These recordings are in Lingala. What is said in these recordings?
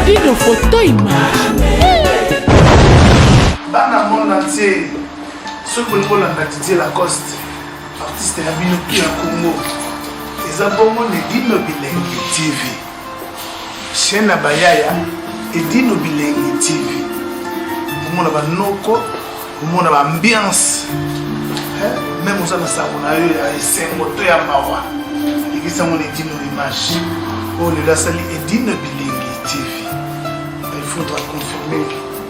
Dino photo image. Bana monde entier, ceux qui ont Didier Lacoste, artiste ya bino qui à Congo, ils ont bon Dino Bilengi TV. Chaîne Bayaya et Dino Bilengi TV. Vous avez un noko, vous avez une ambiance. Même vous avez un savon, c'est un moto à Mawa. Et qui sont les Dino Image. On est là, c'est Dino Bilengi TV. Il faudra confirmer.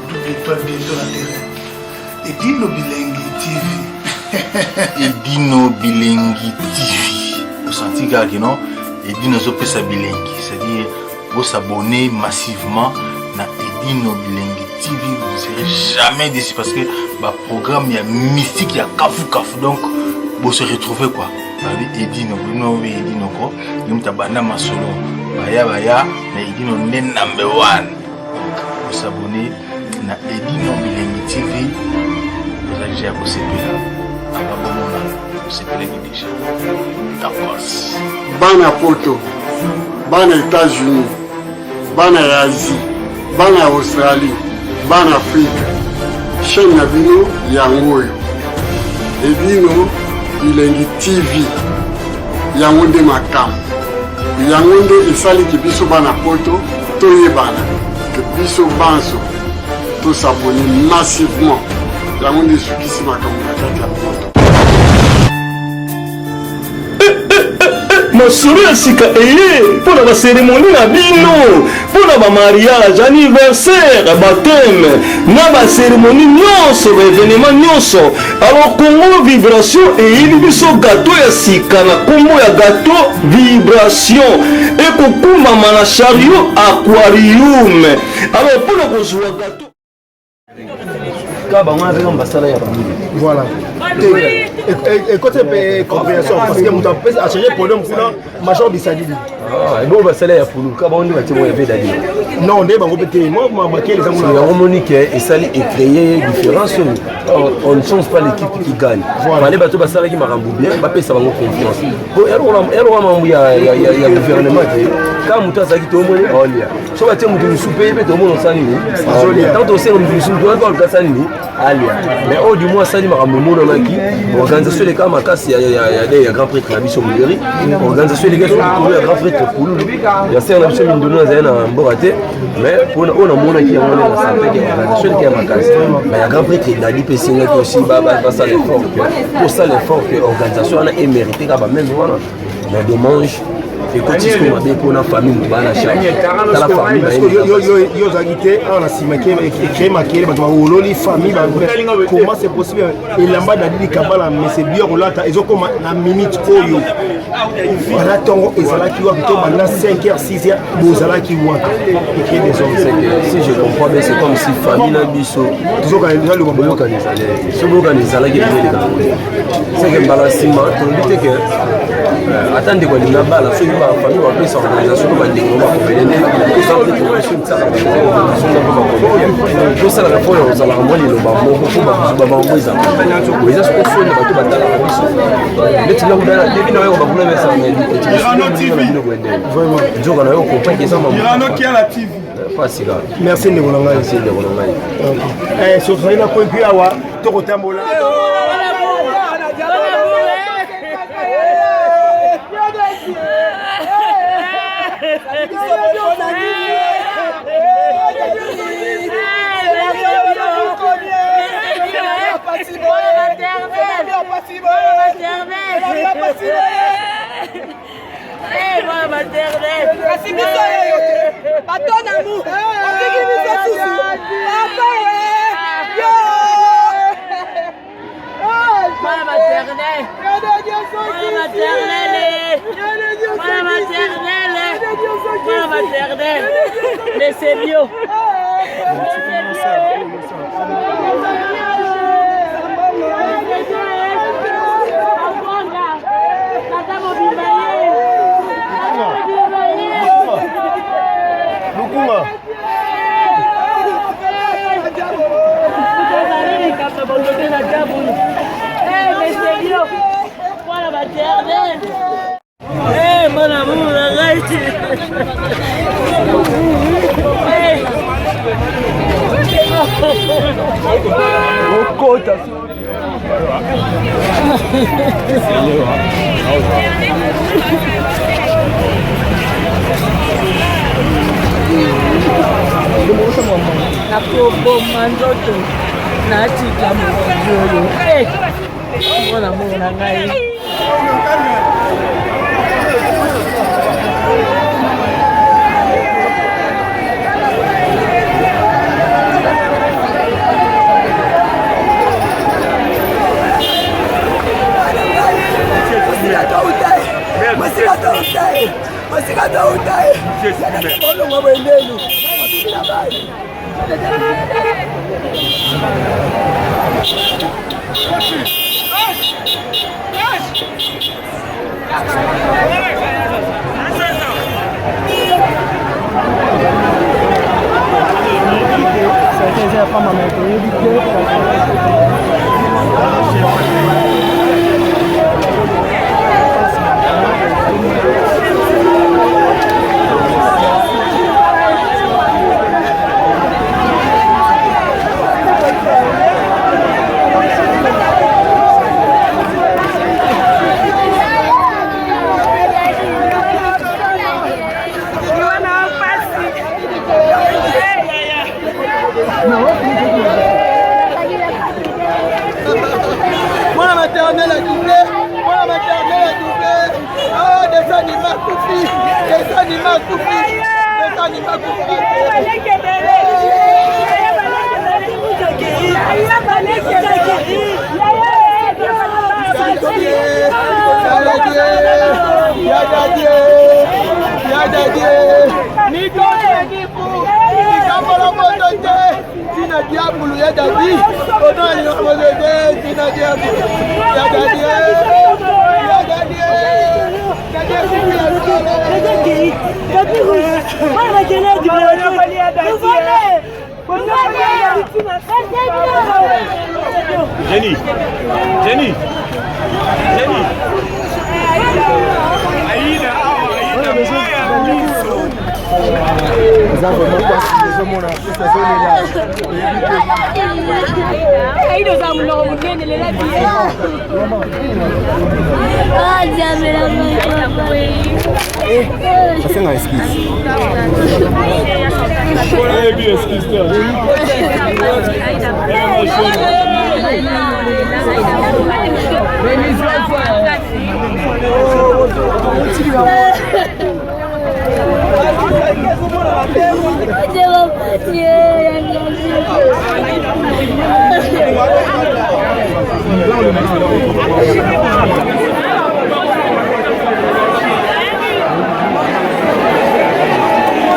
Double-toi bientôt la terrain. Et Dino Bilengi TV. Et Dino Bilengi TV. Vous sentez que non? Et Dino Zopesa Bilengi. C'est-à-dire, vous s'abonnez massivement à Dino Bilengi TV. Vous ne serez jamais déçus parce que le programme, il y a mystique, il y a kafou. Donc, vous se retrouvez quoi? Edino, vous avez Edino quoi? Vous avez banda masolo. Baya, mais Edino est number one. Vous s'abonnez na Edino Bilengi TV. Vous avez déjà vous déjà. Bana Poto, Bana États-Unis, Bana Asie, Bana Australie, Bana Afrique. Chaîne Nabino Yangoyo. Edino Bilengi TV. Yangonde Makam. Yangonde Isali Kibiso Bana Poto. Toye Bana. Kibiso Banso. Tous s'abonner massivement. Yangonde Sukisi Makam. masolo ya sika eye mpona bacérémonie na bino mpona bamariage anniversaire bateme na bacérémonie nyonso baévénement nyonso. Alors Congo Vibration eyeli biso gato ya sika na kombo ya gato Vibration ekokumbama na chariot aquarium. Alors mpona kozwa gato voilà. Et côté compréhension, parce que nous avons acheté le problème pour la major Bissadili. Ah, et bon, bah, ça là, pour nous, comment on va te voir d'aller. Non, on est en compétition. Moi, je marqué les amours. La harmonique et ça est créé différence. On ne change pas l'équipe qui gagne. Voilà. Les bateaux, ça là qui m'a remboursé bien, bah, ça va avoir confiance. Il y a gouvernement. Quand on a quitté au moins, on y a. Si on a été au souper, tout le monde s'en est. Tant on sait, on est souper, on va s'en aller. Mais au du moins, ça, il m'a remboursé dans la qui. Organisation des cas, ma casse, il y a grand prêtre la mission Mouleri. Organisation des gars, il y a grand prêtre pour nous. Il y a certains qui nous donnent un bon raté. Mais on a mon qui a mon santé, qui est organisation qui a ma casse. Mais il y a grand prêtre qui a dit que c'est aussi, ça l'effort. Pour ça, l'effort que l'organisation a mérité, même voilà. Mais dommage. Et quand tu es pour la famille, tu vas la charge. Dans la famille, yo zagité on a simaké écrit maquillé ba ololi famille comment c'est possible et lamba dadi kabala mais c'est bien relata ils ont comme la minute oyo voilà tongo ezala ki wa to bana 5h 6h bozala ki wa écrit des hommes. Si je comprends bien, c'est comme si famille na biso toujours quand ils le boyo kan ezala so boyo kan ezala ki les gars c'est que balassima to dit que attendez quoi il na bala so ba famille va plus organisation ba ndeko ba ko belene ko sa ko ko ça tout ça la fois on a moi le ba mo ko ba ngwiza ngwiza ce qu'on fait na bato batala na biso mais tu l'as dans début na yo ba kuna mesa na Irano TV vraiment njoka na yo ko pa kesa mamu Irano qui a la TV. merci de Bolanga. Merci de Bolanga. Eh sur ça il a point puis awa to ko tambola. Mais c'est mieux. Mon amour, arrête. nakoboma nzoto natika mokonzi oyo mwana mona ngai Jenny.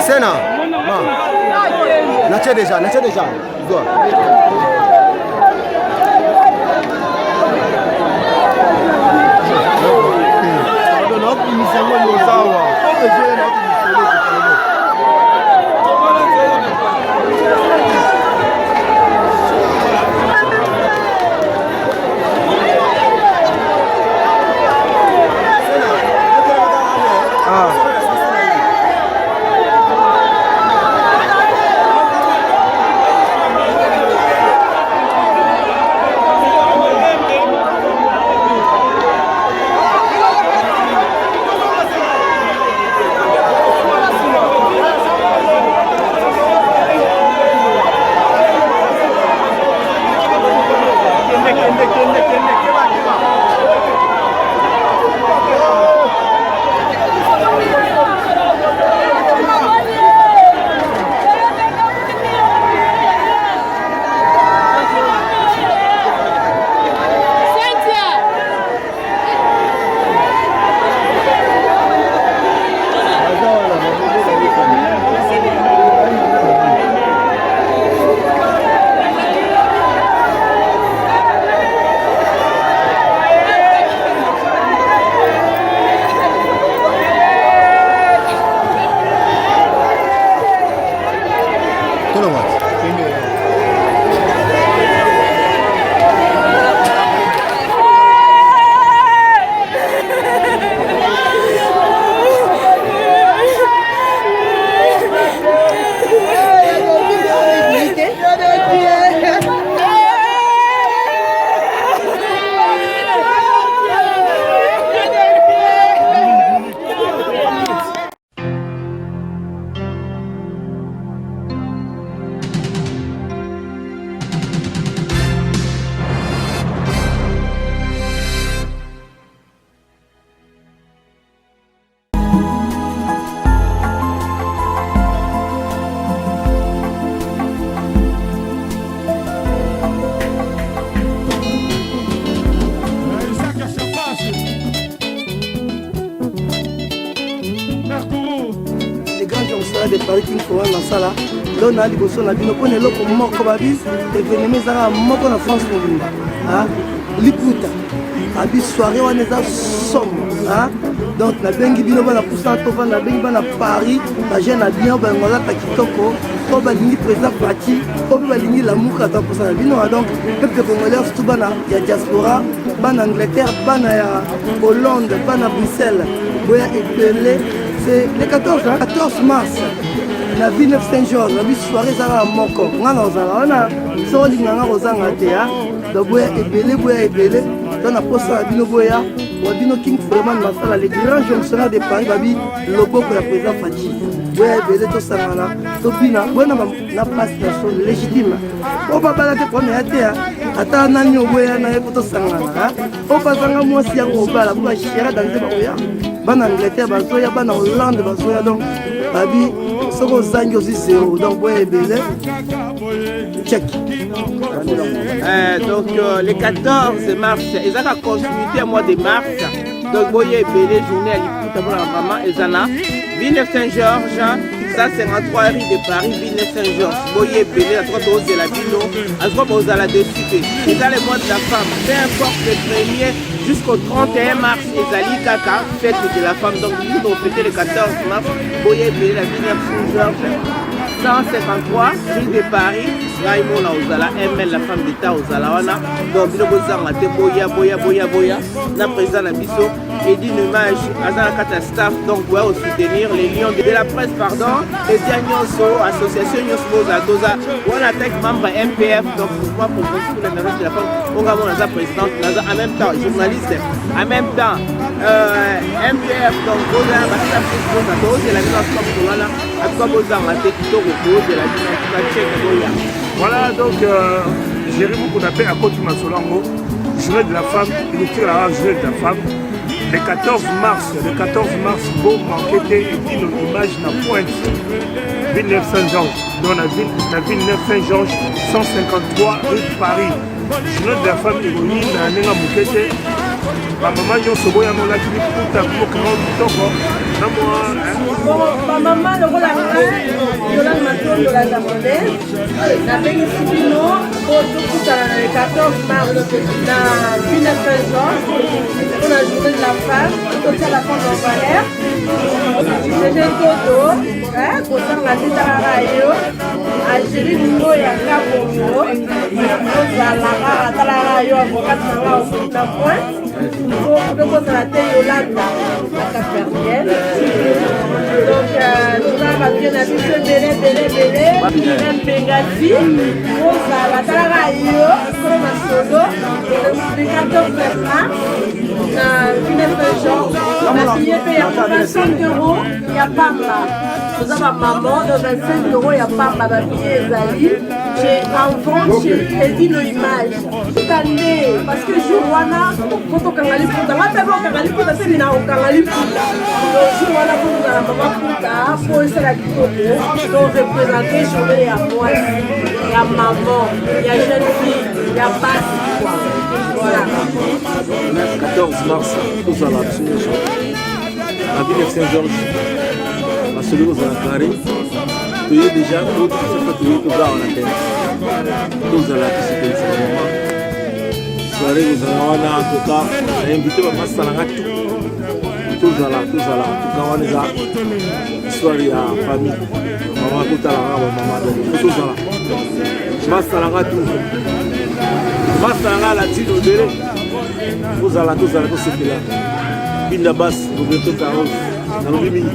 Sena, natia déjà. Dois. national de Paris King Forum Masala donc na liboso na bino pona eloko moko babi événement ezaka moko na France mobimba liputa abi soirée wana eza somme donc nabengi bino bana poussa tofa nabengi bana Paris bajeune na bien bango alata kitoko po balingi président Fati po balingi lamuka ta poussa na bino donc peuple congolais surtout bana ya diaspora bana Angleterre bana ya Hollande bana Bruxelles boya epele c'est le 14 mars la ville de Saint-Georges la soirée ezaka moko nga na ozala wana so olinganga kozanga te donc boya ebele dans la poste à Bino Boya, Wabino King vraiment Masala, les grands fonctionnaires de Paris, Babi, logo pour la présidente Fati. Ouais, Bélé, tout ça, là. Topina, ouais, na passe légitime. On va pas la première été, attends, Nani, Boya, na tout ça, là. On va s'en moi si on va la bouche chère dans le Boya. Ban Angleterre, Basoya, Ban Hollande, Basoya, donc, Babi, ce qu'on s'en aussi zéro. Donc, ouais, Bélé, check. Donc le 14 mars, ils ont la continuité au mois de mars. Donc Boye Bélé, journée à l'écoute pour la maman Ezana. Villeneuve Saint-Georges, 153 rue de Paris, Villeneuve Saint-Georges. Boye Bélé, à 3 doses de la Bino, à 3 doses à la décité. C'est dans le mois de la femme, peu importe le 1er jusqu'au 31 mars, Ezali Kaka, fête de la femme. Donc nous avons fêté le 14 mars, Boye Bélé, la Villeneuve Saint-Georges. 153 rue de Paris, Raimona Ozala, ML, la femme d'État Ozala, donc Bino Bozanga, Boya, na président Nabiso, et d'une image, Azana Kata staff, donc ouais, au soutenir les lions de la presse, pardon, les Diagnoso, association Nyosmo, Zadoza, on attaque membre MPF, donc mouvement pour la mairie de la femme, on va la présidente, en même temps, journaliste, en même temps, MPF, donc Boza, la présidente, et la mise en place de Lana, à quoi Bozanga, voilà donc Jérémy Kounapé à côté de Masolango, journée de la femme, il tire la journée de la femme. Le 14 mars, beau manqué et une image na pointe. Villeneuve Saint-Georges, dans la ville Villeneuve Saint-Georges, 153 rue de Paris. Journée de la femme héroïne à Nenga Moukete. Ma maman yo sobo ya mola kili puta pour kitoko na moi ma maman le rôle de la maison de la japonaise na bengi sibino pour tout le 14 mars na Villeneuve Saint-Georges pour la journée de la femme tout la femme en valeur c'est un toto pour ça la tête à la radio Algérie nous ya kabongo la radio avocat na point donc on a été Yolanda la Capernienne donc nous avons bien habitué Bélé même Bengati la Talayo comme un solo le 14 mars na Villeneuve Saint-Georges la fille paye à 25 €, il y a Pamba nous avons maman de 25 €, il y a Pamba la fille Ezali j'ai en vente chez Edino Image cette année parce que jour wana photo kangali puta matebo kangali puta c'est mina kangali puta le jour wana pour la maman puta pour c'est la kitoko donc représenter journée à moi il y a maman il y a jeune fille il y a basse voilà 14 mars nous allons absolument la ville de Saint-Georges la celui aux Paris tu es déjà autre que tu es là en tête nous allons participer à ce moment soirée nous allons en tout cas inviter ma Salanga tous là en tout cas on est là soirée à famille maman tout à la maman tous là ma Salanga tout ma Salanga la tino délai vous allez tous c'est là binda bas vous êtes tout à l'heure dans le mini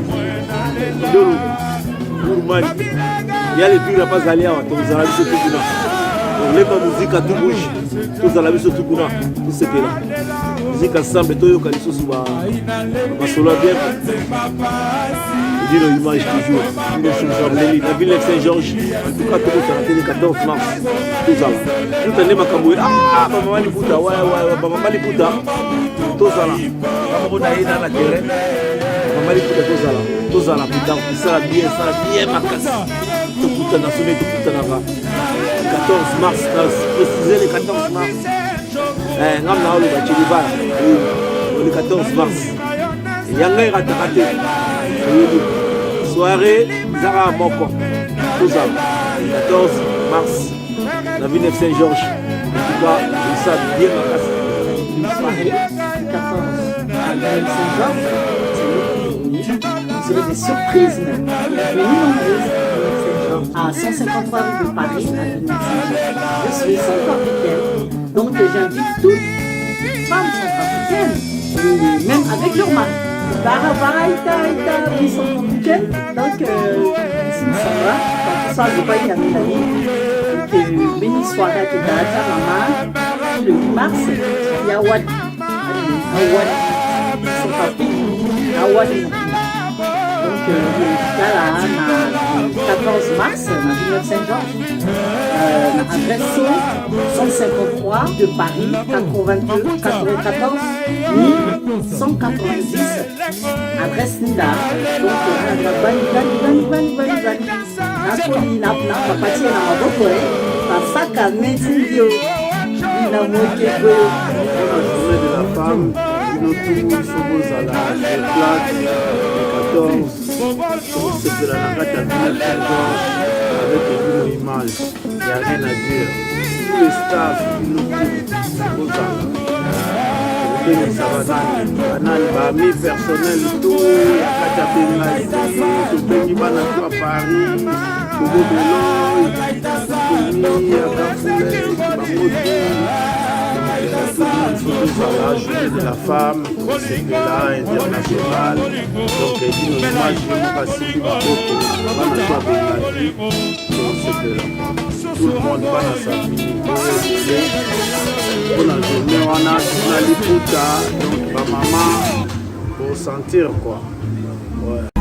il y a les filles là pas aller à tous allez se tout là on lève la musique à tout bouge tous allez se tout là tout c'est là musique ensemble tout yo kaliso suba basolo bien il dit l'image toujours il est sur la ville de Saint-Georges en tout cas tout ça le 14 mars tout ça tout année makambo ah maman liputa ouais maman liputa tout ça là maman na ina na terrain maman liputa tout ça là putain ça bien makasi tout putain na sonné tout putain na 14 mars préciser le 14 mars ngam na ole ba chiliba le 14 mars yanga iratakate soirée Zara Moko 14 mars la ville de Saint-Georges. En tout cas, ça bien la casse. Une soirée 14 à la ville de Saint-Georges, c'est des surprises même. Venez nombreuses à 153 rue de Paris, à la ville de Saint-Georges. Je suis centrafricaine, donc j'invite toutes les femmes centrafricaines, et même avec leur mari. Ils sont africaines, donc ici ça va, ça je pas y aller donc béni soirée à Kédata, maman, le 8 mars, il y a Wadi, son papi, à Wadi. Donc là, le 14 mars, dans la ville de Saint-Georges, l'adresse 153 de Paris, 94 190, adresse Nida. Donc, c'est de la nagata avec une image, il n'y a rien à dire. Tous les staffs, mes personnels, tout, à Paris, la journée de la femme, c'est là international. Donc, il y a une image tout le monde va dans sa vie. On a journée, on a l'écoute, donc ma maman, pour sentir quoi. Ouais.